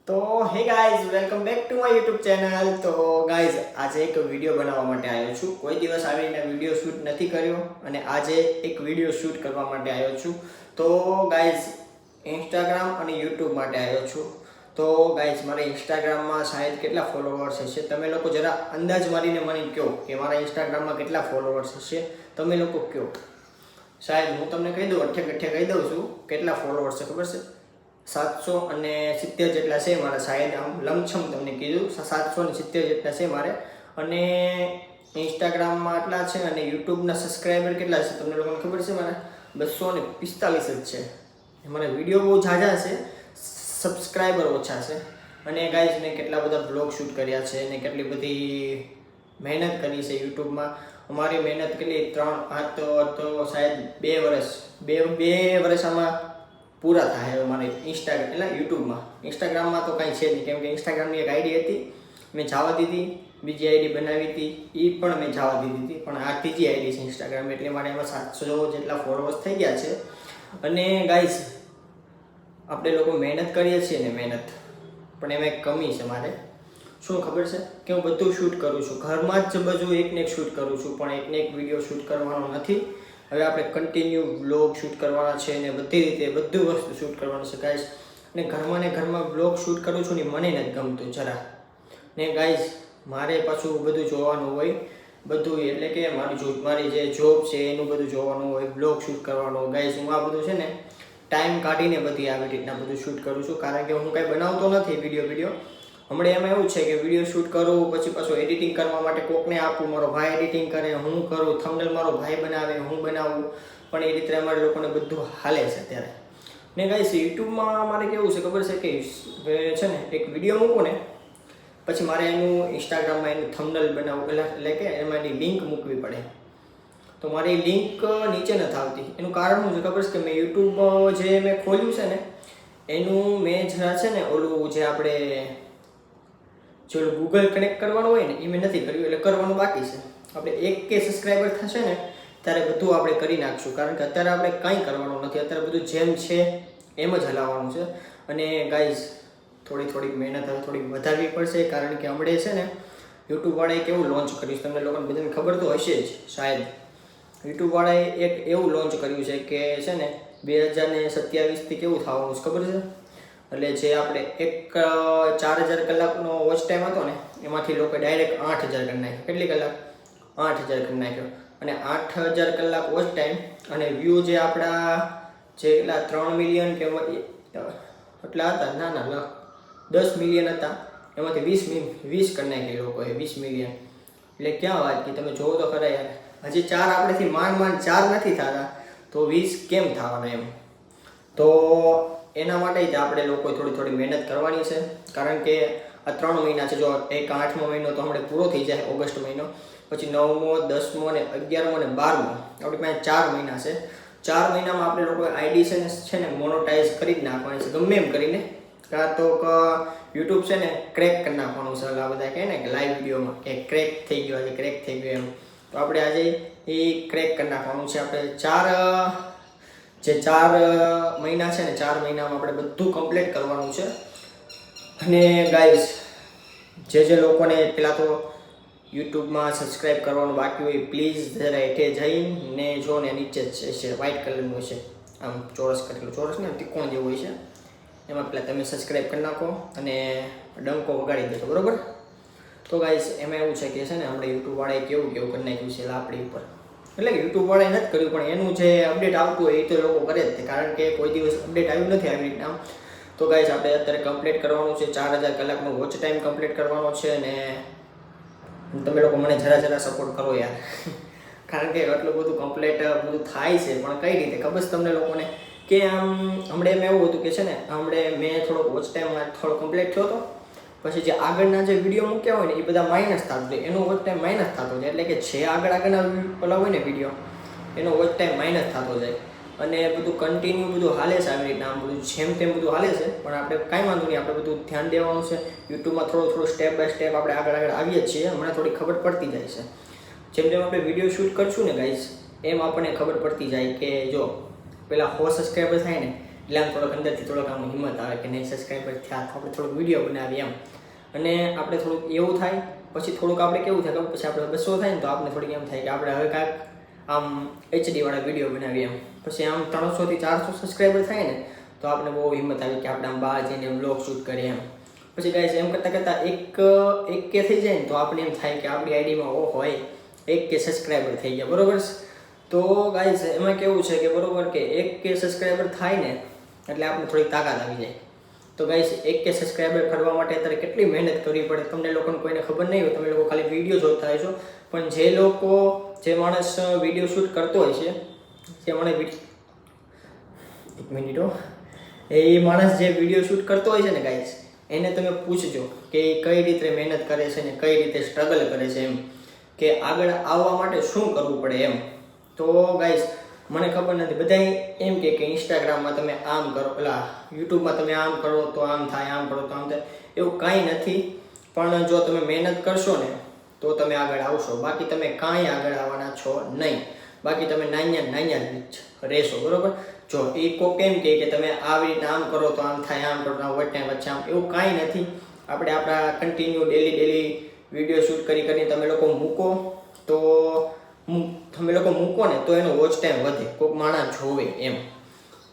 તો hey guys welcome back to my YouTube channel. તો guys આજે એક વિડીયો બનાવવા માટે આવ્યો છું. કોઈ દિવસ આવીને વિડીયો શૂટ નથી કર્યો અને આજે એક વિડીયો શૂટ કરવા માટે આવ્યો છું. તો ગાઈઝ ઇન્સ્ટાગ્રામ અને યુટ્યુબ માટે આવ્યો છું. તો ગાઈઝ મારા ઇન્સ્ટાગ્રામમાં શાયદ કેટલા ફોલોવર્સ હશે તમે લોકો જરા અંદાજ મારીને મને કહો કે મારા ઇન્સ્ટાગ્રામમાં કેટલા ફોલોવર્સ હશે તમે લોકો કહો. શાયદ હું તમને કહી દઉં, અઠ્ઠે કહી દઉં છું કેટલા ફોલોવર્સ છે ખબર છે. 770 જેટલા છે મારા. શાયદ આમ લમછમ તમને કીધું 770 જેટલા છે મારે. અને ઇન્સ્ટાગ્રામમાં આટલા છે અને યુટ્યુબના સબસ્ક્રાઈબર કેટલા છે તમને લોકોને ખબર છે? મારા 245 જ છે. મારા વિડીયો બહુ ઝાઝા છે, સબસ્ક્રાઈબર ઓછા છે. અને ગાઈઝ મેં કેટલા બધા બ્લોગ શૂટ કર્યા છે અને કેટલી બધી મહેનત કરી છે યુટ્યુબમાં. અમારી મહેનત કેટલી 3 તો શાયદ 2 વર્ષ આમાં પૂરા થાય અમારે ઇન્સ્ટાગ્રામ એટલે યુટ્યુબમાં. ઇન્સ્ટાગ્રામમાં તો કાંઈ છે નહીં, કેમ કે ઇન્સ્ટાગ્રામની એક આઈડી હતી મેં જવા દીધી, બીજી આઈડી બનાવી હતી એ પણ મેં જવા દીધી હતી, પણ આ ત્રીજી આઈડી છે ઇન્સ્ટાગ્રામ. એટલે મારે એમાં 700 જેટલા ફોલોવર્સ થઈ ગયા છે. અને ગાઈઝ આપણે લોકો મહેનત કરીએ છીએ ને મહેનત, પણ એમાં એક કમી છે મારે. શું ખબર છે કે હું બધું શૂટ કરું છું, ઘરમાં જ બધું એકને એક શૂટ કરું છું, પણ એકને એક વિડીયો શૂટ કરવાનો નથી. હવે આપણે કન્ટિન્યુ વ્લોગ શૂટ કરવાના છે ને બધી રીતે બધું વસ્તુ શૂટ કરવાનું છે ગાઈઝ. ને ઘરમાં વ્લોગ શૂટ કરું છું ને મને નથી ગમતું જરા. ને ગાઈઝ મારે પાછું બધું જોવાનું હોય, બધું એટલે કે મારી જે જોબ છે એનું બધું જોવાનું હોય, વ્લોગ શૂટ કરવાનો હોય. ગાઈઝ હું આ બધું છે ને ટાઈમ કાઢીને બધી આવી રીતના બધું શૂટ કરું છું, કારણ કે હું કાંઈ બનાવતો નથી વિડીયો. હમણાં એમાં એવું છે કે વિડીયો શૂટ કરું, પછી પાછું એડિટિંગ કરવા માટે કોકને આપું, મારો ભાઈ એડિટિંગ કરે, હું કરું, થંબનેલ મારો ભાઈ બનાવે, હું બનાવું. પણ એ રીતે અમારે લોકોને બધું હાલે છે અત્યારે. ને ગાઈસ યુટ્યુબમાં મારે કેવું છે ખબર છે કે છે ને એક વિડીયો મૂકું ને પછી મારે એનું ઇન્સ્ટાગ્રામમાં એનું થંબનેલ બનાવવું પહેલાં, એટલે કે એમાં એની લિંક મૂકવી પડે. તો મારી લિંક નીચે નથી આવતી. એનું કારણ શું છે ખબર છે કે મેં યુટ્યુબ જે મેં ખોલ્યું છે ને એનું મેં જરા છે ને ઓલું જે આપણે જો ગૂગલ કનેક્ટ કરવાનું હોય ને એ મેં નથી કર્યું, એટલે કરવાનું બાકી છે. આપણે 1K સબસ્ક્રાઈબર થશે ને ત્યારે બધું આપણે કરી નાખશું, કારણ કે અત્યારે આપણે કંઈ કરવાનું નથી. અત્યારે બધું જેમ છે એમ જ હલાવવાનું છે. અને ગાઈઝ થોડીક મહેનત હવે થોડીક વધારવી પડશે, કારણ કે હમણાં છે ને યુટ્યુબવાળાએ કેવું લોન્ચ કર્યું છે તમને લોકોને બધાને ખબર તો હશે જ શાયદ. યુટ્યુબવાળાએ એક એવું લોન્ચ કર્યું છે કે છે ને 2027થી કેવું થવાનું છે ખબર છે? એટલે જે આપણે 4000 કલાકનો વોચ ટાઈમ હતો ને એમાંથી લોકો ડાયરેક્ટ 8000 કરી નાખ્યો. કેટલી કલાક? 8000 કરી નાખ્યો. અને 8000 કલાક વોચ ટાઈમ અને વ્યૂ જે આપણા જે એટલા 3 મિલિયન કે એટલા હતા, ના 10 મિલિયન હતા, એમાંથી 20 કરી નાખી લોકોએ, 20 મિલિયન. એટલે ક્યાં વાત કે તમે જોવો તો ખરા યાર, હજી 4 આપણેથી માંડ 4 નથી થતા તો 20 કેમ થવાના એમ. તો એના માટે જ આપણે લોકો થોડી મહેનત કરવાની છે, કારણ કે આ 3 મહિના છે. જો એક 8મો મહિનો તો હમણાં પૂરો થઈ જાય, ઓગસ્ટ મહિનો, પછી 9મો, 10મો ને 11મો ને 12મો, આપણી પાસે 4 મહિના છે. 4 મહિનામાં આપણે લોકો આઈડી છે ને મોનોટાઈઝ કરી જ નાખવાની છે ગમે એમ કરીને, કાં તો યુટ્યુબ છે ને ક્રેક કરી નાખવાનું છે. આ બધા કહે ને કે લાઈવ વિડીયોમાં કે ક્રેક થઈ ગયો એમ. તો આપણે આજે એ ક્રેક કરી નાખવાનું છે. આપણે 4 મહિના છે ને 4 મહિનામાં આપણે બધું કમ્પ્લીટ કરવાનું છે. અને ગાઈઝ જે લોકોને પહેલાં તો યુટ્યુબમાં સબસ્ક્રાઈબ કરવાનું બાકી હોય પ્લીઝ જરા હેઠે જઈને જો ને નીચે જ છે વ્હાઇટ કલરનું છે, આમ ચોરસ ને ત્રિકોણ જેવું હોય છે, એમાં પહેલાં તમે સબસ્ક્રાઈબ કરી નાખો અને ડંકો વગાડી દેશો, બરાબર? તો ગાઈઝ એમાં એવું છે કે છે ને આપણે યુટ્યુબવાળાએ કેવું કરી નાખ્યું છે આપણી ઉપર, એટલે કે યુટ્યુબવાળાએ નથી કર્યું પણ એનું જે અપડેટ આવતું હોય એ તો લોકો કરે જ, કારણ કે કોઈ દિવસ અપડેટ આવ્યું નથી આવી રીતના. તો ગાઈઝ આપણે અત્યારે કમ્પ્લીટ કરવાનું છે 4000 કલાકનો વોચ ટાઈમ કમ્પ્લીટ કરવાનો છે. અને તમે લોકો મને જરા સપોર્ટ કરો યાર, કારણ કે એટલું બધું કમ્પ્લીટ બધું થાય છે પણ કઈ રીતે ખબર છે તમને લોકોને કે આમ હમણાં એમ એવું હતું કે છે ને હમણાં મેં થોડોક વોચ ટાઈમ થોડો કમ્પ્લીટ થયો હતો, પછી જે આગળના જે વિડીયો મૂક્યા હોય ને એ બધા માઇનસ થતો જાય, એનો વોચ ટાઈમ માઇનસ થતો જાય. એટલે કે જે આગળના પેલા હોય ને વિડીયો એનો વોચ ટાઈમ માઇનસ થતો જાય. અને બધું કન્ટિન્યુ બધું હાલે છે આવી રીતના, આમ બધું જેમ તેમ બધું હાલે છે. પણ આપણે કાંઈ વાંધો નહીં, આપણે બધું ધ્યાન દેવાનું છે. યુટ્યુબમાં થોડું સ્ટેપ બાય સ્ટેપ આપણે આગળ આવીએ છીએ, હમણાં થોડી ખબર પડતી જાય છે. જેમ આપણે વિડીયો શૂટ કરશું ને ગાઈઝ એમ આપણને ખબર પડતી જાય કે જો પેલા 100 સબસ્ક્રાઈબર થાય ને એટલે આમ થોડોક અંદરથી થોડોક આમ હિંમત આવે કે નહીં સબસ્ક્રાઈબર થયા તો આપણે થોડોક વિડીયો બનાવીએ એમ. અને આપણે થોડુંક એવું થાય પછી થોડુંક આપણે કેવું થાય પછી આપણે 200 થાય ને તો આપણે થોડીક એમ થાય કે આપણે હવે કાંઈક આમ HD વાળા વિડીયો બનાવીએ એમ. પછી આમ 300 થી 400 સબસ્ક્રાઈબર થાય ને તો આપણે બહુ હિંમત આવી કે આપણે આમ બહાર જઈને વ્લોગ શૂટ કરીએ એમ. પછી ગાઈસ એમ કરતાં એક કે થઈ જાય ને તો આપણે એમ થાય કે આપણી આઈડીમાં હોય 1K સબસ્ક્રાઈબર થઈ ગયા, બરોબર. તો ગાઈસ એમાં કેવું છે કે બરોબર કે 1K સબસ્ક્રાઈબર થાય ને એટલે આપણે થોડી તાકાત આવી જાય. તો ગાઈસ 1K સબસ્ક્રાઈબર કરવા માટે અત્યારે કેટલી મહેનત કરવી પડે તમને લોકોને કોઈને ખબર નહીં હોય, તમે લોકો ખાલી વિડીયો જોતા હશો. પણ જે માણસ વિડીયો શૂટ કરતો હોય છે, એ માણસ જે વિડીયો શૂટ કરતો હોય છે ને ગાઈસ, એને તમે પૂછજો કે કઈ રીતે મહેનત કરે છે ને કઈ રીતે સ્ટ્રગલ કરે છે એમ, કે આગળ આવવા માટે શું કરવું પડે એમ. તો ગાઈસ મને ખબર નથી, બધા એમ કે ઇન્સ્ટાગ્રામમાં તમે આમ કરો, પેલા યુટ્યુબમાં તમે આમ કરો તો આમ થાય, આમ કરો તો આમ થાય. એવું કાંઈ નથી. પણ જો તમે મહેનત કરશો ને તો તમે આગળ આવશો, બાકી તમે કાંઈ આગળ આવવાના છો નહીં. બાકી તમે નાન્યા જ રહેશો, બરોબર. જો એ કોક એમ કે તમે આવી રીતે આમ કરો તો આમ થાય, આમ કરો તો આમ વચ્ચે આમ, એવું કાંઈ નથી. આપણે આપણા કન્ટિન્યુ ડેલી વિડીયો શૂટ કરીને તમે લોકો મૂકો ને તો એનો વોચ ટાઈમ વધે, કોઈક માણસ જોવે એમ.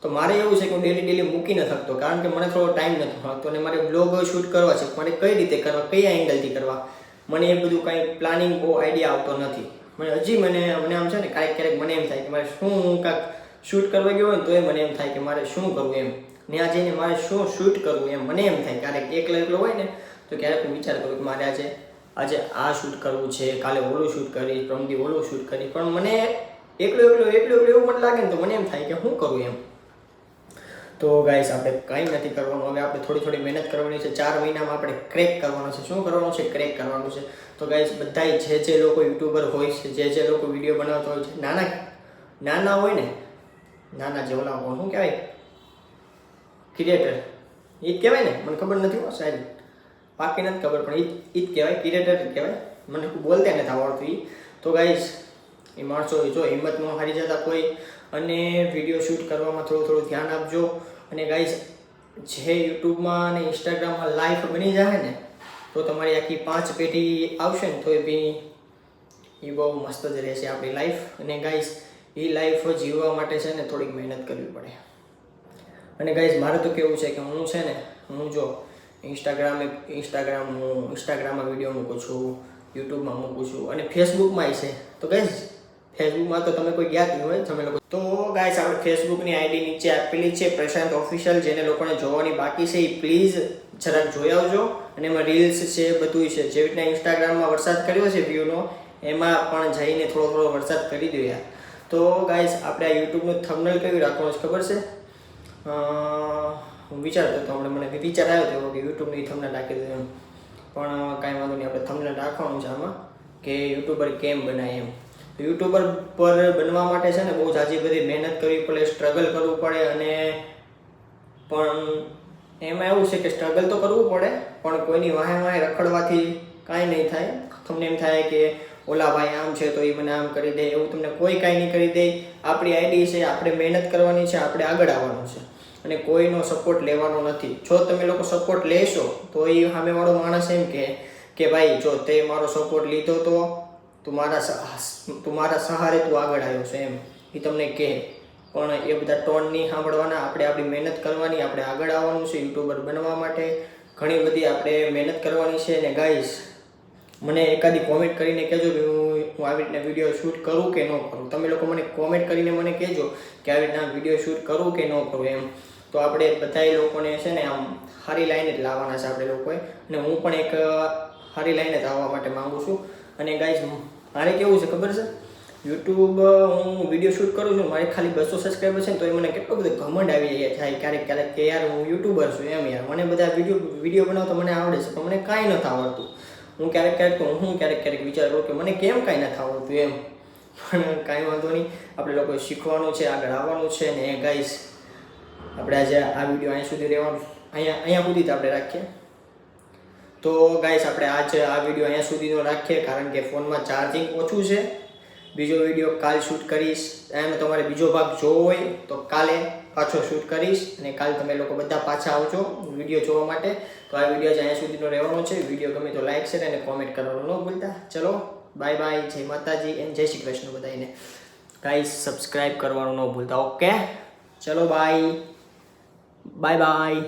તો મારે એવું છે કે હું ડેલી મૂકી ન શકતો, કારણ કે મને થોડો ટાઈમ નથી મળતો અને મારે બ્લોગ શૂટ કરવા છે. મારે કઈ રીતે કરવા, કયા એંગલથી કરવા, મને એ બધું કાંઈ પ્લાનિંગ બહુ આઈડિયા આવતો નથી. મને આમ છે ને ક્યારેક મને એમ થાય કે મારે શું કાંઈક શૂટ કરવા ગયો હોય ને તો મને એમ થાય કે મારે શું કરવું એમ, ત્યાં જઈને મારે શું શૂટ કરવું એમ મને એમ થાય. ક્યારેક એકલો હોય ને તો ક્યારેક હું વિચાર કરું કે મારે આજે આ શૂટ કરવું છે, કાલે ઓલું શૂટ કરીશ, પ્રમદી ઓલું શૂટ કરીશ. પણ મને એકલું એવું મને લાગે ને તો મને એમ થાય કે શું કરું એમ. તો ગાઈસ આપણે કંઈ નથી કરવાનું, હવે આપણે થોડી મહેનત કરવાની છે. 4 મહિનામાં આપણે ક્રેક કરવાનું છે. શું કરવાનું છે? ક્રેક કરવાનું છે. તો ગાઈસ બધાય જે લોકો યુટ્યુબર હોય છે, જે લોકો વિડીયો બનાવતા હોય છે, નાના હોય ને, નાના જે ઓલા શું કહેવાય ક્રિએટર, એ જ કહેવાય ને, મને ખબર નથી સાહેબ, બાકી નથી ખબર, પણ એ જ કહેવાય, ક્રિએટર જ કહેવાય. મને બોલતા નથી આવડતું એ. તો ગાઈસ એ માણસો જો હિંમત ન હારી જતા કોઈ, અને વિડીયો શૂટ કરવામાં થોડું ધ્યાન આપજો. અને ગાઈસ જે યુટ્યુબમાં અને ઇન્સ્ટાગ્રામમાં લાઈફ બની જાય ને તો તમારી આખી 5 પેઢી આવશે ને તો એ બહુ મસ્ત જ રહેશે આપણી લાઈફ. અને ગાઈસ એ લાઈફ જીવવા માટે છે ને થોડીક મહેનત કરવી પડે. અને ગાઈસ મારે તો કેવું છે કે હું જો ઇન્સ્ટાગ્રામમાં વિડીયો મૂકું છું, યુટ્યુબમાં મૂકું છું અને ફેસબુકમાં છે. તો ગાઈસ ફેસબુકમાં તો તમે કોઈ જ્ઞાત નહીં હોય તમે લોકો. તો ગાઈસ આપણે ફેસબુકની આઈડી નીચે આપેલી છે પ્રશાંત ઓફિશિયલ, જેને લોકોને જોવાની બાકી છે એ પ્લીઝ જરાક જોઈ આવજો. અને એમાં રીલ્સ છે, બધું છે. જેવી રીતના ઇન્સ્ટાગ્રામમાં વરસાદ કર્યો છે વ્યૂનો, એમાં પણ જઈને થોડો વરસાદ કરી દો યાર. તો ગાઈસ આપણે આ યુટ્યુબનું થંબનેલ કેવી રાખવાનું છે ખબર છે? હું વિચારતો હતો, મને વિચાર આવ્યો હતો કે યુટ્યુબની થંબનેલ રાખી દઉં એમ, પણ કાંઈ વાંધો નહીં, આપણે થંબનેલ રાખવાનું છે આમાં કે યુટ્યુબર કેમ બનાય એમ. યુટ્યુબર પર બનવા માટે છે ને બહુ ઝાઝી બધી મહેનત કરવી પડે, સ્ટ્રગલ કરવું પડે. અને પણ એમાં એવું છે કે સ્ટ્રગલ તો કરવું પડે, પણ કોઈની વાહે રખડવાથી કાંઈ નહીં થાય. તમને એમ થાય કે ઓલા ભાઈ આમ છે તો એ મને આમ કરી દે, એવું તમને કોઈ કાંઈ નહીં કરી દે. આપણી આઈડી છે, આપણે મહેનત કરવાની છે, આપણે આગળ આવવાનું છે અને કોઈનો સપોર્ટ લેવાનો નથી. જો તમે લોકો સપોર્ટ લેશો તો એ સામેવાળો માણસ એમ કે ભાઈ જો તે મારો સપોર્ટ લીધો તો તું મારા સહારે તું આગળ આવ્યો છે એમ, એ તમને કહે. પણ એ બધા ટોન નહીં સાંભળવાના. આપણે આપણી મહેનત કરવાની, આપણે આગળ આવવાનું છે. યુટ્યુબર બનવા માટે ઘણી બધી આપણે મહેનત કરવાની છે. અને ગાઈસ મને એકાદી કોમેન્ટ કરીને કહેજો કે હું આવી રીતના વિડીયો શૂટ કરું કે ન કરું. તમે લોકો મને કોમેન્ટ કરીને મને કહેજો કે આવી રીતના વિડીયો શૂટ કરું કે ન કરું એમ. તો આપણે બધા લોકોને છે ને આમ સારી લાઈને જ લાવવાના છે આપણે લોકોએ. અને હું પણ એક સારી લાઈને જ આવવા માટે માગું છું. અને ગાઈસ મારે કેવું છે ખબર છે, યુટ્યુબ હું વિડીયો શૂટ કરું છું, મારે ખાલી 200 સબસ્ક્રાઈબર છે ને તો એ મને કેટલો બધો ઘમંડ આવી જાય ક્યારેક કે યાર હું યુટ્યુબર છું એમ. યાર મને બધા વિડીયો બનાવતા મને આવડે છે, પણ મને કાંઈ નથી આવડતું. હું ક્યારેક વિચાર કરું કે મને કેમ કાંઈ નથી આવડતું એમ. પણ કાંઈ વાંધો નહીં, આપણે લોકોએ શીખવાનું છે, આગળ આવવાનું છે. ને ગાઈસ આપણે આજે આ વિડીયો અહીંયા સુધી રહેવાનું, અહીંયા સુધી જ આપણે રાખીએ. તો ગાઈસ આપણે આજે આ વિડીયો અહીંયા સુધીનો રાખીએ, કારણ કે ફોનમાં ચાર્જિંગ ઓછું છે. બીજો વિડીયો કાલ શૂટ કરીશ. એનો તમારે બીજો ભાગ જોવો હોય તો કાલે પાછો શૂટ કરીશ અને કાલ તમે લોકો બધા પાછા આવજો વિડીયો જોવા માટે. તો આ વિડીયો અહીંયા સુધીનો રહેવાનો છે. વિડીયો ગમે તો લાઈક શેર અને કોમેન્ટ કરવાનું ન ભૂલતા. ચલો બાય બાય, જય માતાજી એન્ડ જય શ્રી કૃષ્ણ બધાને. ગાઈસ સબસ્ક્રાઇબ કરવાનું ન ભૂલતા. ઓકે ચલો બાય બાય.